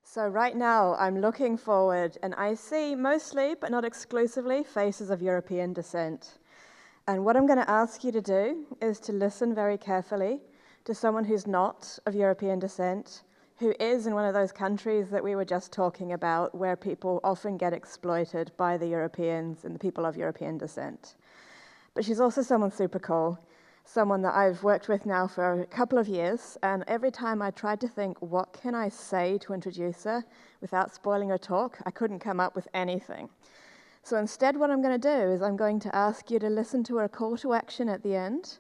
So right now, I'm looking forward, and I see mostly, but not exclusively, faces of European descent. And what I'm going to ask you to do is to listen very carefully to someone who's not of European descent, who is in one of those countries that we were just talking about, where people often get exploited by the Europeans and the people of European descent. But she's also someone super cool, someone that I've worked with now for a couple of years, and every time I tried to think, what can I say to introduce her without spoiling her talk, I couldn't come up with anything. So instead, what I'm going to do is I'm going to ask you to listen to her call to action at the end,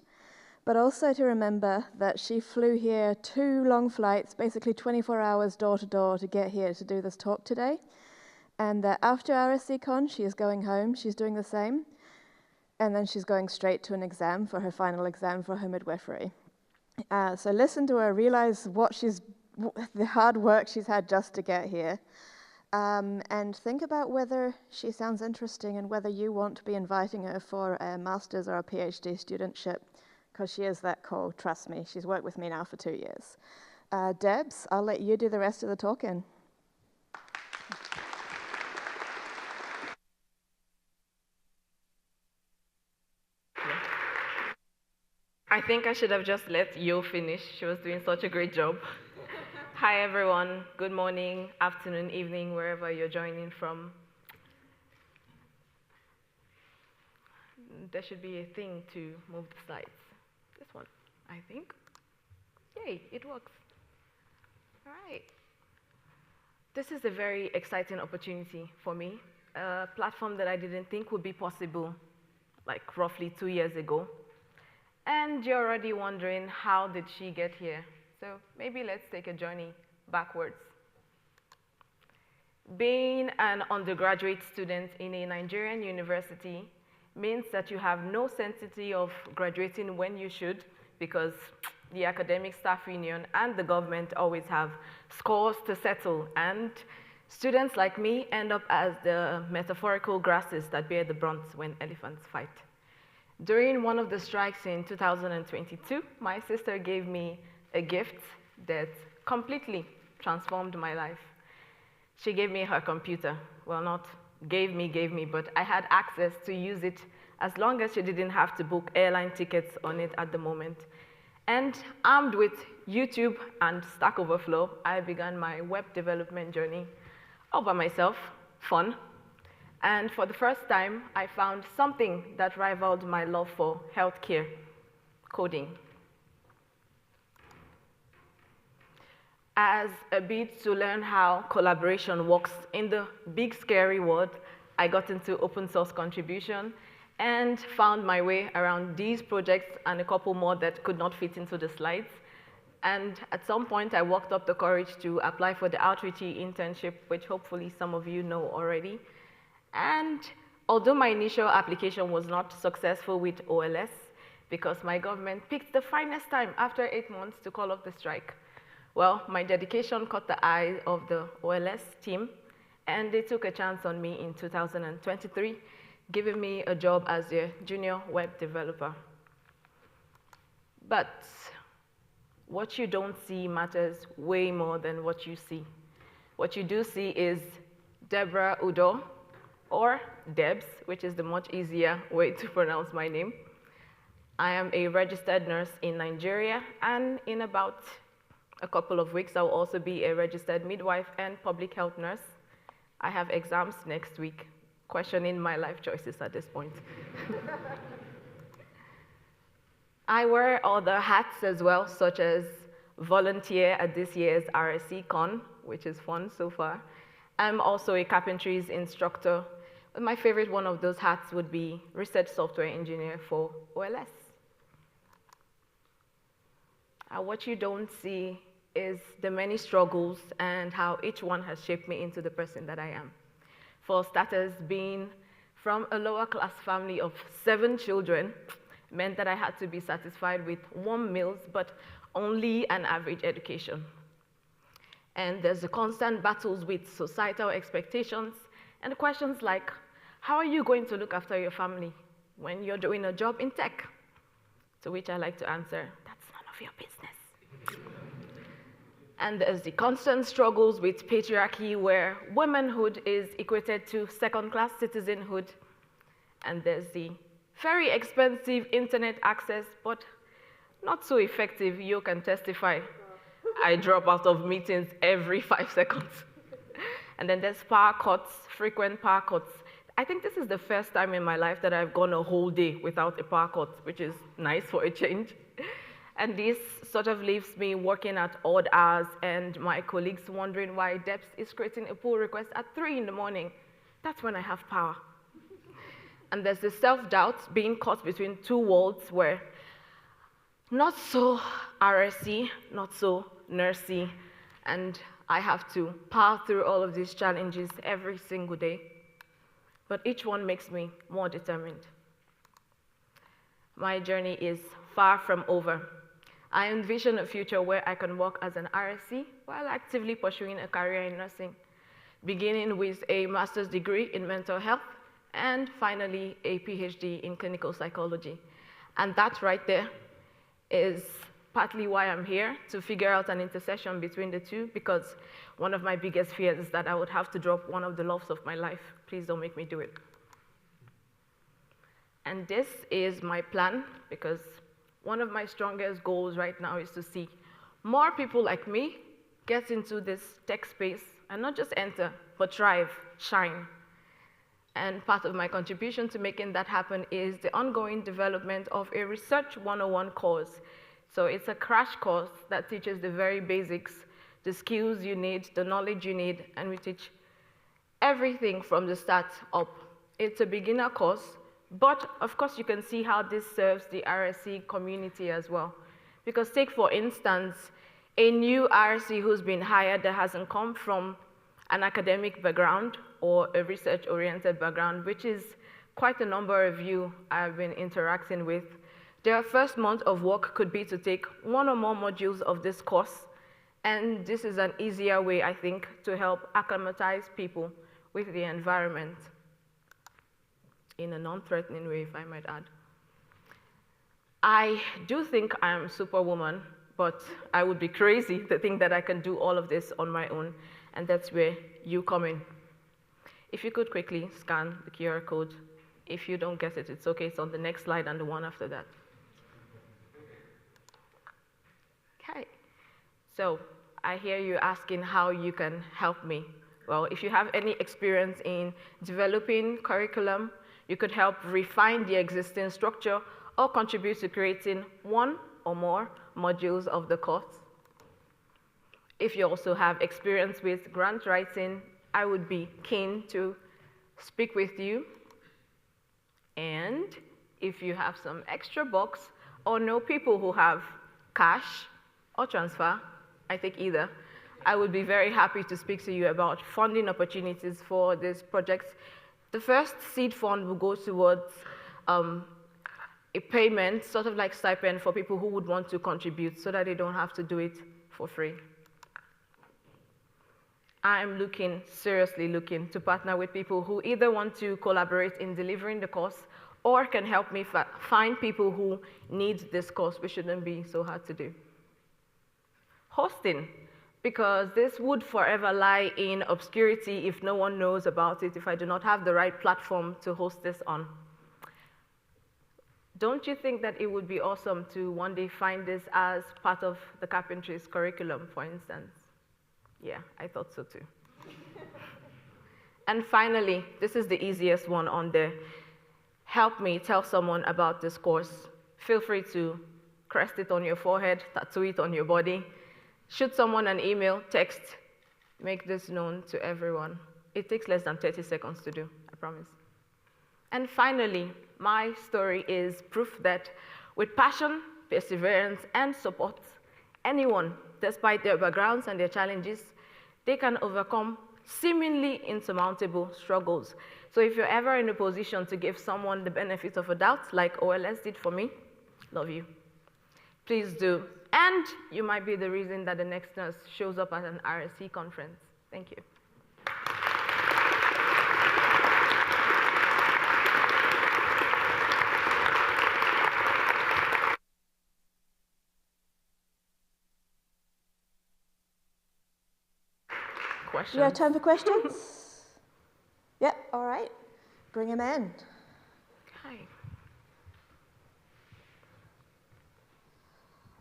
but also to remember that she flew here 2 long flights, basically 24 hours door to door to get here to do this talk today, and that after RSCCon, she is going home, she's doing the same, and then she's going straight to an exam for her final exam for her midwifery. So listen to her, realize the hard work she's had just to get here, and think about whether she sounds interesting and whether you want to be inviting her for a master's or a PhD studentship, because she is that cool, trust me. She's worked with me now for 2 years. Debs, I'll let you do the rest of the talking. I think I should have just let Yo finish. She was doing such a great job. Hi, everyone. Good morning, afternoon, evening, wherever you're joining from. There should be a thing to move the slides. This one, I think. Yay, it works. All right. This is a very exciting opportunity for me, a platform that I didn't think would be possible, like roughly 2 years ago. And you're already wondering, how did she get here? So maybe let's take a journey backwards. Being an undergraduate student in a Nigerian university means that you have no certainty of graduating when you should, because the academic staff union and the government always have scores to settle, and students like me end up as the metaphorical grasses that bear the brunt when elephants fight. During one of the strikes in 2022, my sister gave me a gift that completely transformed my life. She gave me her computer. Well, not gave me, but I had access to use it as long as she didn't have to book airline tickets on it at the moment. And armed with YouTube and Stack Overflow, I began my web development journey all by myself, fun. And for the first time, I found something that rivaled my love for healthcare, coding. As a bit to learn how collaboration works in the big, scary world, I got into open source contribution and found my way around these projects and a couple more that could not fit into the slides. And at some point, I worked up the courage to apply for the Outreachy internship, which hopefully some of you know already. And although my initial application was not successful with OLS, because my government picked the finest time after 8 months to call off the strike, well, my dedication caught the eye of the OLS team, and they took a chance on me in 2023, giving me a job as a junior web developer. But what you don't see matters way more than what you see. What you do see is Deborah Udoh, or Debs, which is the much easier way to pronounce my name. I am a registered nurse in Nigeria, and in about a couple of weeks, I'll also be a registered midwife and public health nurse. I have exams next week, questioning my life choices at this point. I wear other hats as well, such as volunteer at this year's RSCCon, which is fun so far. I'm also a carpentries instructor. My favorite one of those hats would be research software engineer for OLS. What you don't see is the many struggles and how each one has shaped me into the person that I am. For starters, being from a lower class family of 7 children meant that I had to be satisfied with warm meals, but only an average education. And there's the constant battles with societal expectations and questions like, how are you going to look after your family when you're doing a job in tech? To which I like to answer, that's none of your business. And there's the constant struggles with patriarchy where womanhood is equated to second-class citizenhood. And there's the very expensive internet access, but not so effective. You can testify. I drop out of meetings every 5 seconds. And then there's power cuts, frequent power cuts. I think this is the first time in my life that I've gone a whole day without a power cut, which is nice for a change. And this sort of leaves me working at odd hours and my colleagues wondering why Debs is creating a pull request at 3 in the morning. That's when I have power. And there's this self-doubt being caught between two worlds where not so RSC, not so nursey, and I have to power through all of these challenges every single day. But each one makes me more determined. My journey is far from over. I envision a future where I can work as an RSC while actively pursuing a career in nursing, beginning with a master's degree in mental health and finally a PhD in clinical psychology. And that right there is partly why I'm here, to figure out an intersection between the two, because one of my biggest fears is that I would have to drop one of the loves of my life. Please don't make me do it. And this is my plan, because one of my strongest goals right now is to see more people like me get into this tech space and not just enter, but thrive, shine. And part of my contribution to making that happen is the ongoing development of a Research 101 course. So it's a crash course that teaches the very basics, the skills you need, the knowledge you need, and we teach everything from the start up. It's a beginner course, but of course you can see how this serves the RSC community as well. Because take, for instance, a new RSC who's been hired that hasn't come from an academic background or a research-oriented background, which is quite a number of you I've been interacting with. Their first month of work could be to take one or more modules of this course, and this is an easier way, I think, to help acclimatize people with the environment in a non-threatening way, if I might add. I do think I'm Superwoman, but I would be crazy to think that I can do all of this on my own, and that's where you come in. If you could quickly scan the QR code. If you don't get it, it's okay, it's on the next slide and the one after that. Okay, so I hear you asking how you can help me. Well, if you have any experience in developing curriculum, you could help refine the existing structure or contribute to creating one or more modules of the course. If you also have experience with grant writing, I would be keen to speak with you. And if you have some extra bucks or know people who have cash or transfer, I take either, I would be very happy to speak to you about funding opportunities for this project. The first seed fund will go towards a payment, sort of like stipend for people who would want to contribute so that they don't have to do it for free. I'm seriously looking to partner with people who either want to collaborate in delivering the course or can help me find people who need this course, which shouldn't be so hard to do. Hosting, because this would forever lie in obscurity if no one knows about it, if I do not have the right platform to host this on. Don't you think that it would be awesome to one day find this as part of the carpentry's curriculum, for instance? Yeah, I thought so too. And finally, this is the easiest one on there. Help me tell someone about this course. Feel free to crest it on your forehead, tattoo it on your body, shoot someone an email, text, make this known to everyone. It takes less than 30 seconds to do, I promise. And finally, my story is proof that with passion, perseverance, and support, anyone, despite their backgrounds and their challenges, they can overcome seemingly insurmountable struggles. So if you're ever in a position to give someone the benefit of a doubt, like OLS did for me, love you. Please do. And you might be the reason that the next nurse shows up at an RSC conference. Thank you. questions. You have time for questions? Yep, all right. Bring them in. Okay.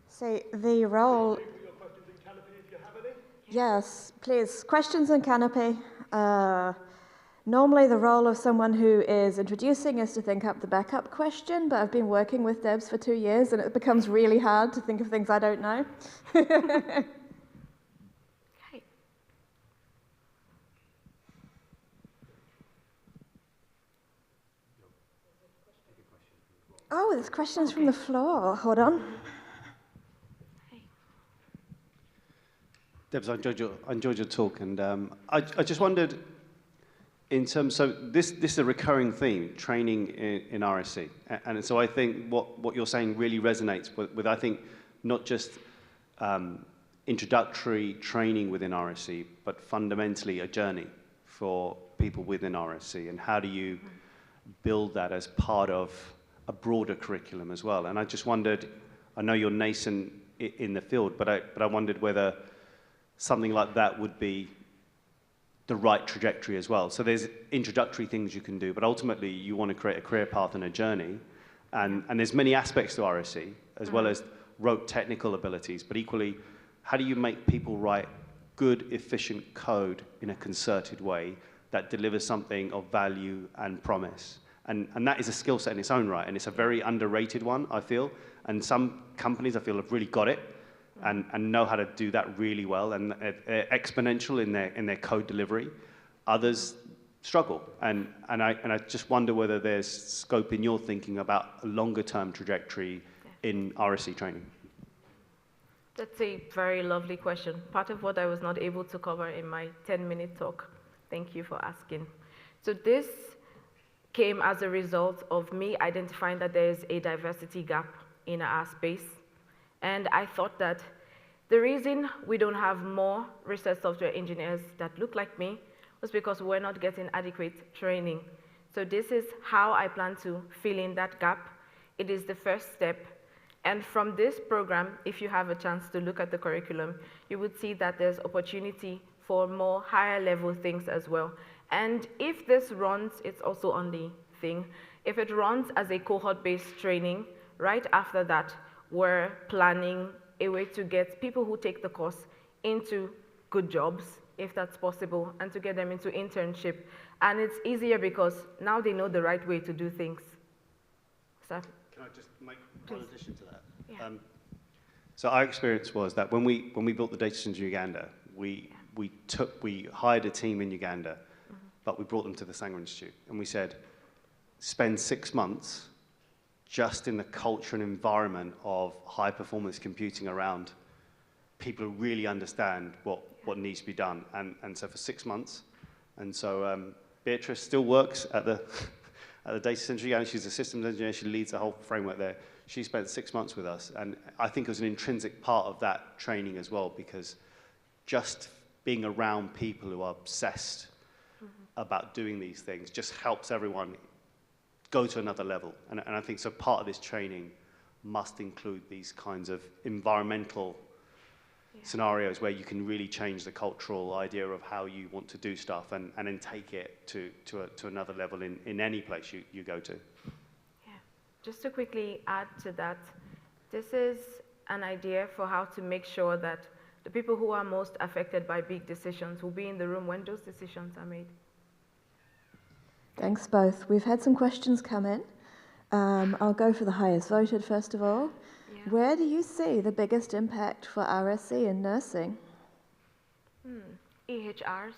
So the role... Yes, please. Questions in Canopy. Normally the role of someone who is introducing is to think up the backup question, but I've been working with Debs for 2 years and it becomes really hard to think of things I don't know. Okay. Oh, there's questions from the floor. Hold on. Debs, I enjoyed your talk, and I just wondered, in terms, so this is a recurring theme, training in RSC, and so I think what you're saying really resonates with I think, not just introductory training within RSC, but fundamentally a journey for people within RSC, and how do you build that as part of a broader curriculum as well? And I just wondered, I know you're nascent in the field, but I wondered whether something like that would be the right trajectory as well. So there's introductory things you can do, but ultimately you want to create a career path and a journey, and there's many aspects to RSC, as well as rote technical abilities, but equally, how do you make people write good, efficient code in a concerted way that delivers something of value and promise? And that is a skill set in its own right, and it's a very underrated one, I feel, and some companies, I feel, have really got it, and know how to do that really well, and exponential in their code delivery. Others struggle, and I just wonder whether there's scope in your thinking about a longer term trajectory in RSC training. That's a very lovely question. Part of what I was not able to cover in my 10-minute talk. Thank you for asking. So this came as a result of me identifying that there is a diversity gap in our space. And I thought that the reason we don't have more research software engineers that look like me was because we're not getting adequate training. So this is how I plan to fill in that gap. It is the first step. And from this program, if you have a chance to look at the curriculum, you would see that there's opportunity for more higher level things as well. And if this runs, it's also on the thing, if it runs as a cohort-based training, right after that, we're planning a way to get people who take the course into good jobs, if that's possible, and to get them into internship. And it's easier because now they know the right way to do things. So, can I just make one addition to that? Yeah. So our experience was that when we built the data center in Uganda, we hired a team in Uganda, but we brought them to the Sanger Institute, and we said, spend 6 months just in the culture and environment of high-performance computing around people who really understand what needs to be done. And so for 6 months, and so Beatrice still works at the data center again. She's a systems engineer. She leads the whole framework there. She spent 6 months with us, and I think it was an intrinsic part of that training as well, because just being around people who are obsessed about doing these things just helps everyone go to another level. And I think so part of this training must include these kinds of environmental scenarios where you can really change the cultural idea of how you want to do stuff, and then take it to another level in any place you go to. Yeah. Just to quickly add to that, this is an idea for how to make sure that the people who are most affected by big decisions will be in the room when those decisions are made. Thanks both. We've had some questions come in. I'll go for the highest voted first of all. Yeah. Where do you see the biggest impact for RSC in nursing? EHRs.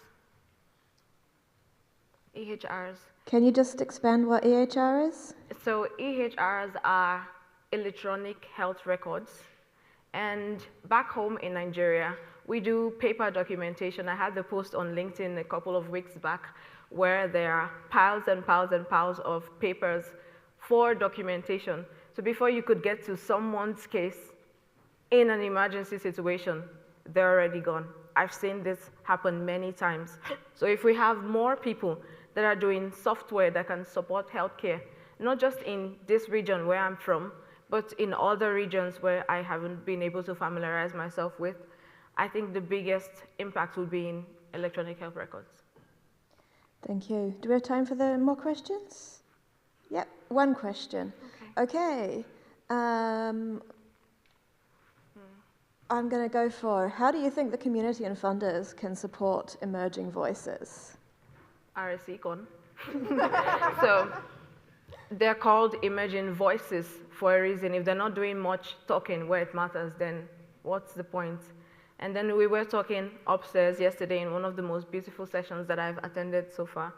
EHRs. Can you just expand what EHR is? So EHRs are electronic health records. And back home in Nigeria, we do paper documentation. I had the post on LinkedIn a couple of weeks back where there are piles and piles and piles of papers for documentation. So before you could get to someone's case in an emergency situation, they're already gone. I've seen this happen many times. So if we have more people that are doing software that can support healthcare, not just in this region where I'm from, but in other regions where I haven't been able to familiarize myself with, I think the biggest impact will be in electronic health records. Thank you. Do we have time for more questions? Yep, one question. Okay. I'm going to go for, how do you think the community and funders can support emerging voices? RSE Con. So they're called emerging voices for a reason. If they're not doing much talking where it matters, then what's the point? And then we were talking upstairs yesterday in one of the most beautiful sessions that I've attended so far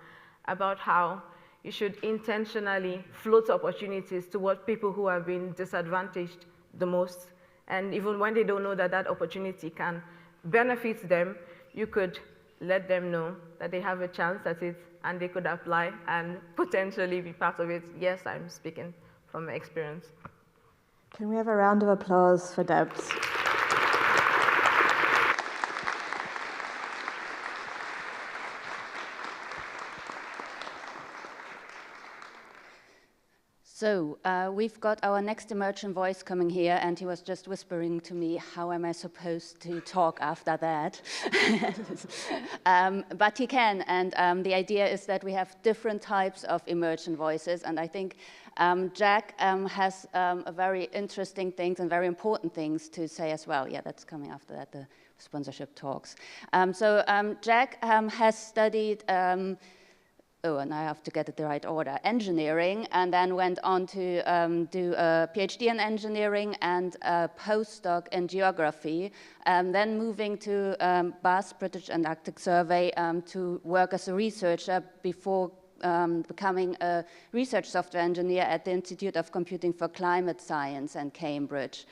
about how you should intentionally float opportunities toward people who have been disadvantaged the most. And even when they don't know that that opportunity can benefit them, you could let them know that they have a chance at it and they could apply and potentially be part of it. Yes, I'm speaking from experience. Can we have a round of applause for Debs? So we've got our next emergent voice coming here, and he was just whispering to me, how am I supposed to talk after that? But he can, and the idea is that we have different types of emergent voices, and I think Jack has a very interesting things and very important things to say as well. Yeah, that's coming after that, the sponsorship talks. So Jack has studied and I have to get it the right order, engineering, and then went on to do a PhD in engineering and a postdoc in geography, then moving to BAS, British Antarctic Survey, to work as a researcher before becoming a research software engineer at the Institute of Computing for Climate Science in Cambridge.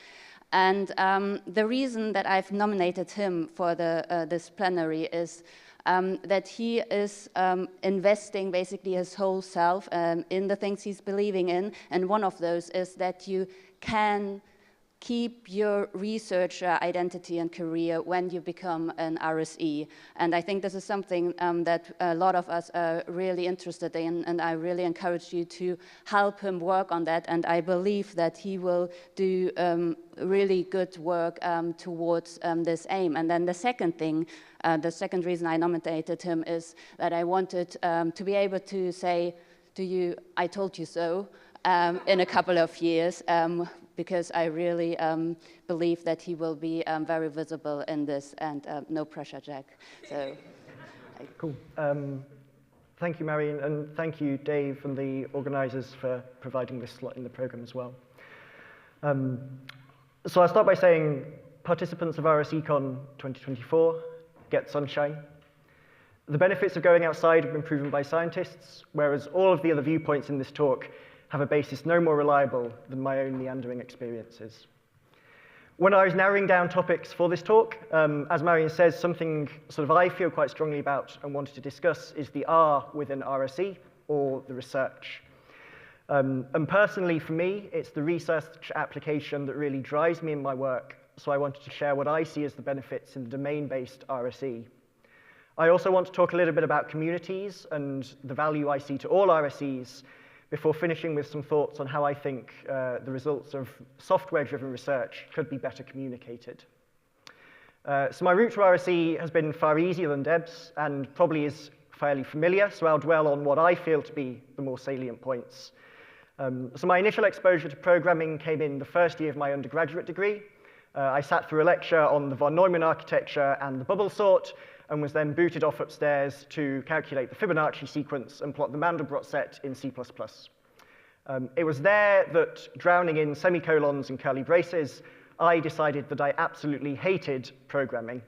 And the reason that I've nominated him for this plenary is that he is investing basically his whole self in the things he's believing in, and one of those is that you can keep your researcher identity and career when you become an RSE. And I think this is something that a lot of us are really interested in, and I really encourage you to help him work on that, and I believe that he will do really good work towards this aim. And then the second thing, the second reason I nominated him is that I wanted to be able to say to you, I told you so, in a couple of years, because I really believe that he will be very visible in this, and no pressure, Jack. So, cool. Thank you, Marion, and thank you, Dave, and the organizers for providing this slot in the program as well. So I'll start by saying participants of RSECon 2024 get sunshine. The benefits of going outside have been proven by scientists, whereas all of the other viewpoints in this talk have a basis no more reliable than my own meandering experiences. When I was narrowing down topics for this talk, as Marion says, something sort of I feel quite strongly about and wanted to discuss is the R within RSE, or the research. And personally, for me, it's the research application that really drives me in my work, so I wanted to share what I see as the benefits in the domain-based RSE. I also want to talk a little bit about communities and the value I see to all RSEs, before finishing with some thoughts on how I think the results of software-driven research could be better communicated. So my route to RSE has been far easier than Deb's, and probably is fairly familiar, so I'll dwell on what I feel to be the more salient points. So my initial exposure to programming came in the first year of my undergraduate degree. I sat through a lecture on the von Neumann architecture and the bubble sort, and was then booted off upstairs to calculate the Fibonacci sequence and plot the Mandelbrot set in C++. It was there that, drowning in semicolons and curly braces, I decided that I absolutely hated programming.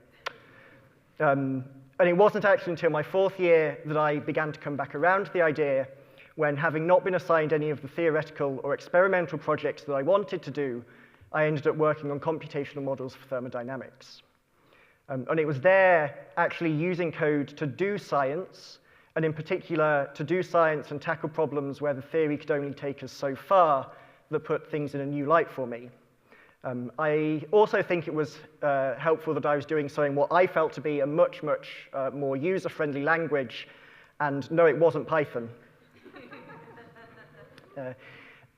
And it wasn't actually until my fourth year that I began to come back around to the idea, when, having not been assigned any of the theoretical or experimental projects that I wanted to do, I ended up working on computational models for thermodynamics. And it was there, actually using code to do science, and in particular, to do science and tackle problems where the theory could only take us so far, that put things in a new light for me. I also think it was helpful that I was doing something what I felt to be a much, much more user-friendly language, and no, it wasn't Python.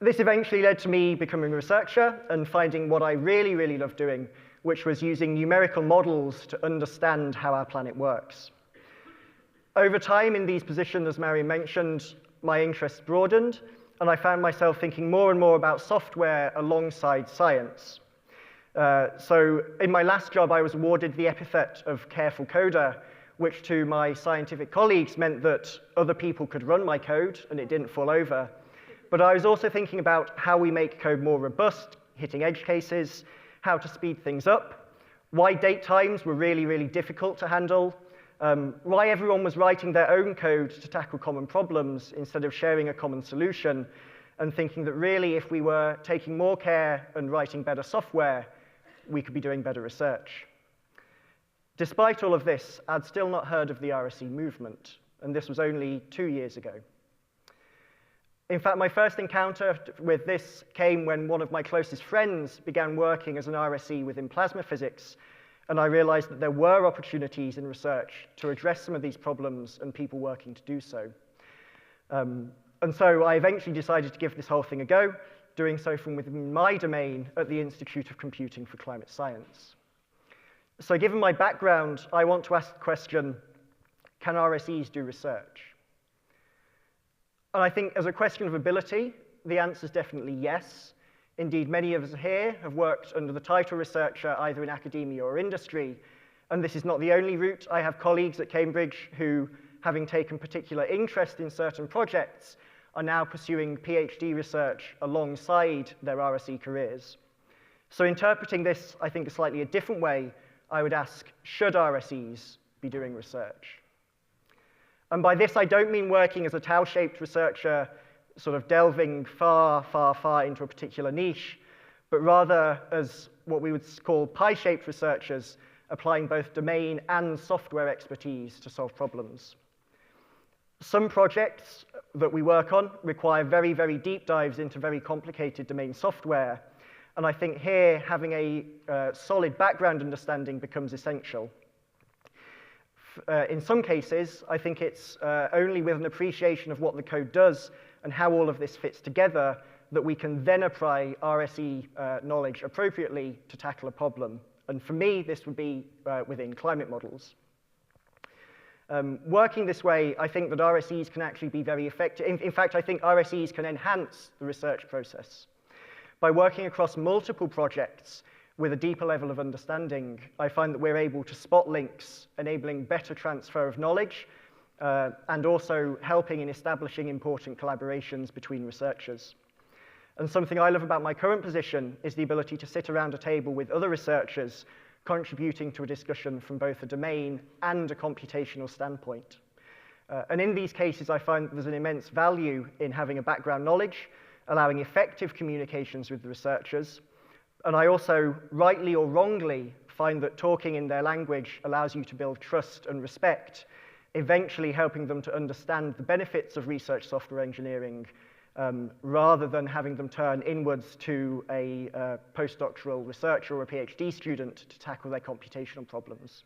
This eventually led to me becoming a researcher and finding what I really, really loved doing which was using numerical models to understand how our planet works. Over time in these positions, as Mary mentioned, my interests broadened, and I found myself thinking more and more about software alongside science. So in my last job, I was awarded the epithet of careful coder, which to my scientific colleagues meant that other people could run my code and it didn't fall over. But I was also thinking about how we make code more robust, hitting edge cases, how to speed things up, why date times were really, really difficult to handle, why everyone was writing their own code to tackle common problems instead of sharing a common solution, and thinking that really if we were taking more care and writing better software, we could be doing better research. Despite all of this, I'd still not heard of the RSE movement, and this was only 2 years ago. In fact, my first encounter with this came when one of my closest friends began working as an RSE within plasma physics, and I realized that there were opportunities in research to address some of these problems and people working to do so. And so I eventually decided to give this whole thing a go, doing so from within my domain at the Institute of Computing for Climate Science. So given my background, I want to ask the question, can RSEs do research? And I think as a question of ability, the answer is definitely yes. Indeed, many of us here have worked under the title researcher either in academia or industry, and this is not the only route. I have colleagues at Cambridge who, having taken particular interest in certain projects, are now pursuing PhD research alongside their RSE careers. So interpreting this, I think, a slightly different way, I would ask, should RSEs be doing research? And by this, I don't mean working as a towel-shaped researcher, sort of delving far, far, far into a particular niche, but rather as what we would call pie-shaped researchers, applying both domain and software expertise to solve problems. Some projects that we work on require very, very deep dives into very complicated domain software, and I think here having a solid background understanding becomes essential. In some cases, I think it's only with an appreciation of what the code does and how all of this fits together that we can then apply RSE knowledge appropriately to tackle a problem. And for me, this would be within climate models. Working this way, I think that RSEs can actually be very effective. In fact, I think RSEs can enhance the research process. By working across multiple projects with a deeper level of understanding, I find that we're able to spot links, enabling better transfer of knowledge, and also helping in establishing important collaborations between researchers. And something I love about my current position is the ability to sit around a table with other researchers, contributing to a discussion from both a domain and a computational standpoint. And in these cases, I find that there's an immense value in having a background knowledge, allowing effective communications with the researchers. And I also, rightly or wrongly, find that talking in their language allows you to build trust and respect, eventually helping them to understand the benefits of research software engineering, rather than having them turn inwards to a postdoctoral researcher or a PhD student to tackle their computational problems.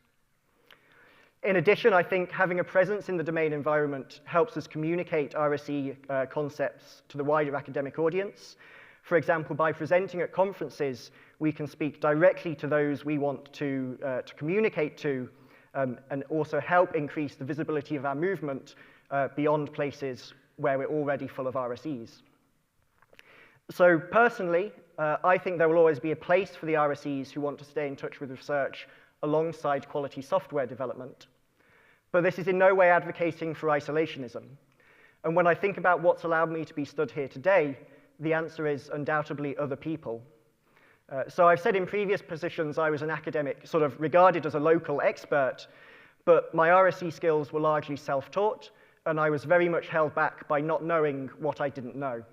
In addition, I think having a presence in the domain environment helps us communicate RSE concepts to the wider academic audience. For example, by presenting at conferences, we can speak directly to those we want to communicate to, and also help increase the visibility of our movement beyond places where we're already full of RSEs. So personally, I think there will always be a place for the RSEs who want to stay in touch with research alongside quality software development. But this is in no way advocating for isolationism. And when I think about what's allowed me to be stood here today, the answer is undoubtedly other people. So I've said in previous positions I was an academic, sort of regarded as a local expert, but my RSE skills were largely self-taught, and I was very much held back by not knowing what I didn't know.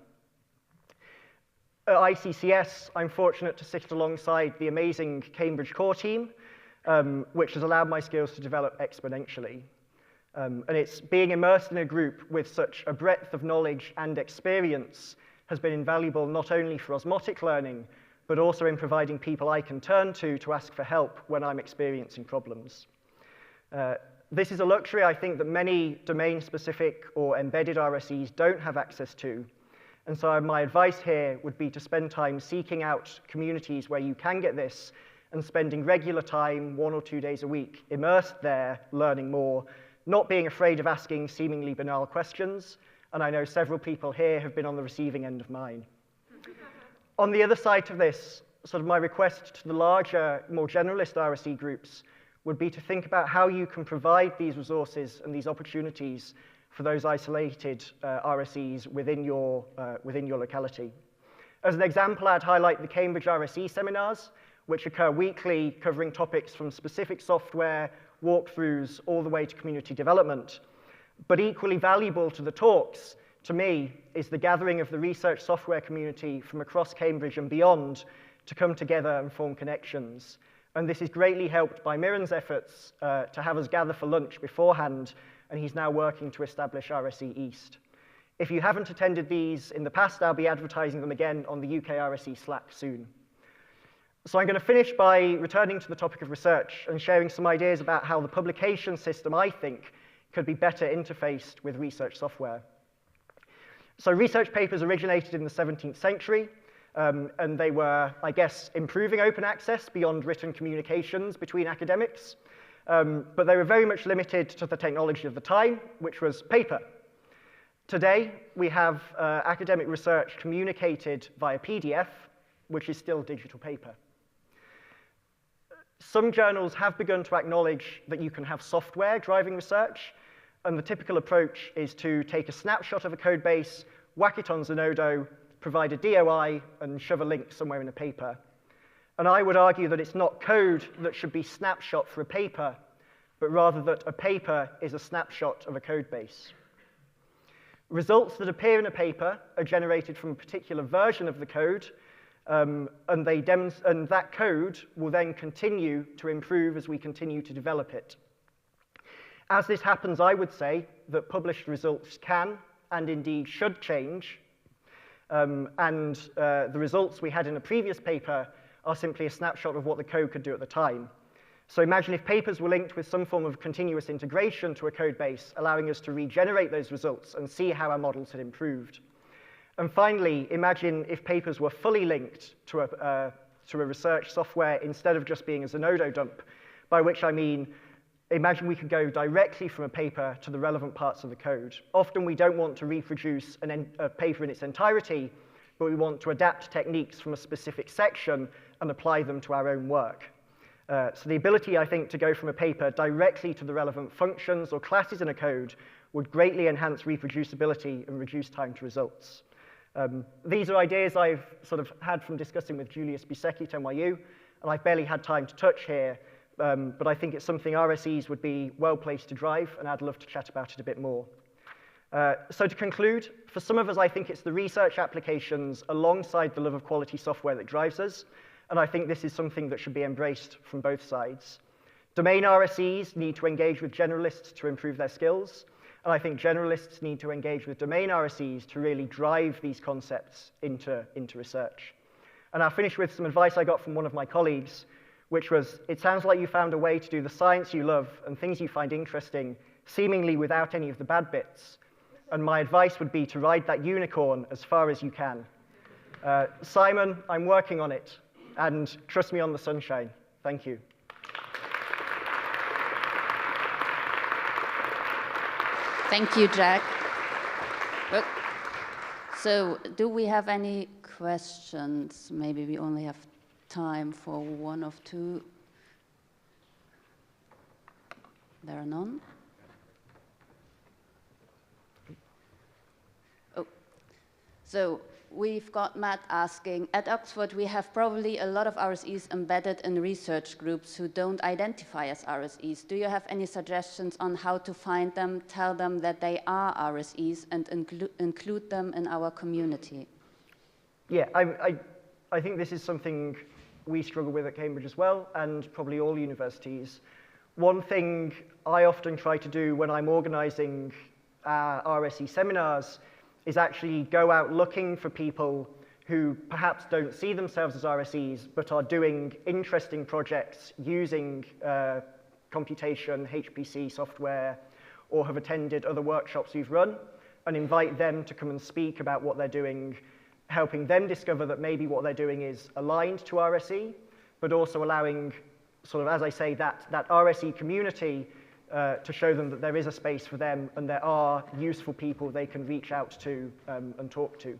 At ICCS, I'm fortunate to sit alongside the amazing Cambridge core team, which has allowed my skills to develop exponentially. And it's being immersed in a group with such a breadth of knowledge and experience has been invaluable not only for osmotic learning, but also in providing people I can turn to ask for help when I'm experiencing problems. This is a luxury I think that many domain-specific or embedded RSEs don't have access to. And so my advice here would be to spend time seeking out communities where you can get this and spending regular time, 1 or 2 days a week, immersed there, learning more, not being afraid of asking seemingly banal questions, and I know several people here have been on the receiving end of mine. On the other side of this, sort of my request to the larger, more generalist RSE groups would be to think about how you can provide these resources and these opportunities for those isolated RSEs within your locality. As an example, I'd highlight the Cambridge RSE seminars, which occur weekly, covering topics from specific software, walkthroughs, all the way to community development. But equally valuable to the talks, to me, is the gathering of the research software community from across Cambridge and beyond to come together and form connections. And this is greatly helped by Miran's efforts to have us gather for lunch beforehand, and he's now working to establish RSE East. If you haven't attended these in the past, I'll be advertising them again on the UK RSE Slack soon. So I'm going to finish by returning to the topic of research and sharing some ideas about how the publication system, I think, could be better interfaced with research software. So research papers originated in the 17th century, and they were, I guess, improving open access beyond written communications between academics, but they were very much limited to the technology of the time, which was paper. Today, we have academic research communicated via PDF, which is still digital paper. Some journals have begun to acknowledge that you can have software driving research, and the typical approach is to take a snapshot of a code base, whack it on Udoh, provide a DOI, and shove a link somewhere in a paper. And I would argue that it's not code that should be snapshot for a paper, but rather that a paper is a snapshot of a code base. Results that appear in a paper are generated from a particular version of the code, and that code will then continue to improve as we continue to develop it. As this happens, I would say that published results can, and indeed should, change, the results we had in a previous paper are simply a snapshot of what the code could do at the time. So imagine if papers were linked with some form of continuous integration to a code base, allowing us to regenerate those results and see how our models had improved. And finally, imagine if papers were fully linked to a research software instead of just being a Udoh dump, by which I mean, imagine we could go directly from a paper to the relevant parts of the code. Often we don't want to reproduce a paper in its entirety, but we want to adapt techniques from a specific section and apply them to our own work. So the ability, I think, to go from a paper directly to the relevant functions or classes in a code would greatly enhance reproducibility and reduce time to results. These are ideas I've sort of had from discussing with Julius Bisecki at NYU, and I've barely had time to touch here, but I think it's something RSEs would be well placed to drive, and I'd love to chat about it a bit more. So to conclude, for some of us, I think it's the research applications alongside the love of quality software that drives us, and I think this is something that should be embraced from both sides. Domain RSEs need to engage with generalists to improve their skills, and I think generalists need to engage with domain RSEs to really drive these concepts into research. And I'll finish with some advice I got from one of my colleagues, which was, it sounds like you found a way to do the science you love and things you find interesting, seemingly without any of the bad bits. And my advice would be to ride that unicorn as far as you can. Simon, I'm working on it, and trust me on the sunshine. Thank you. Thank you, Jack. Good. So do we have any questions? Maybe we only have time for one or two. There are none. Oh, so we've got Matt asking, at Oxford we have probably a lot of RSEs embedded in research groups who don't identify as RSEs. Do you have any suggestions on how to find them, tell them that they are RSEs, and include them in our community? Yeah, I think this is something we struggle with at Cambridge as well, and probably all universities. One thing I often try to do when I'm organizing RSE seminars is actually go out looking for people who perhaps don't see themselves as RSEs, but are doing interesting projects using computation, HPC software, or have attended other workshops we've run, and invite them to come and speak about what they're doing, helping them discover that maybe what they're doing is aligned to RSE, but also allowing, sort of, as I say, that RSE community to show them that there is a space for them and there are useful people they can reach out to and talk to.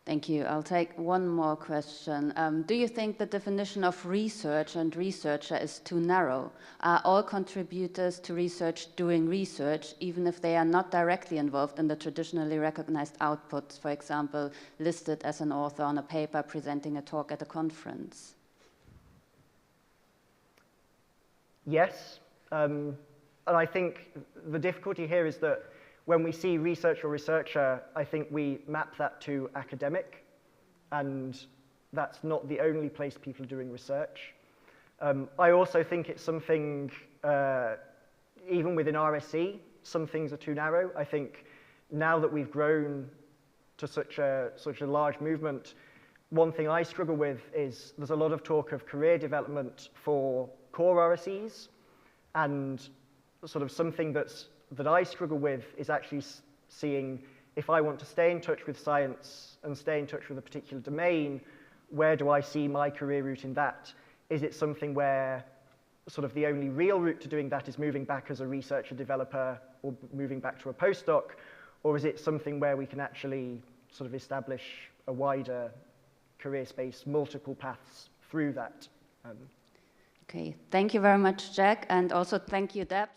Thank you. I'll take one more question. Do you think the definition of research and researcher is too narrow? Are all contributors to research doing research, even if they are not directly involved in the traditionally recognized outputs, for example, listed as an author on a paper presenting a talk at a conference? Yes. And I think the difficulty here is that when we see research or researcher, I think we map that to academic, and that's not the only place people are doing research. I also think it's something, even within RSE, some things are too narrow. I think now that we've grown to such a large movement, one thing I struggle with is there's a lot of talk of career development for core RSEs, and sort of something that I struggle with is actually seeing, if I want to stay in touch with science and stay in touch with a particular domain, where do I see my career route in that? Is it something where sort of the only real route to doing that is moving back as a researcher developer or moving back to a postdoc? Or is it something where we can actually sort of establish a wider career space, multiple paths through that? Okay, thank you very much, Jack, and also thank you, Deb.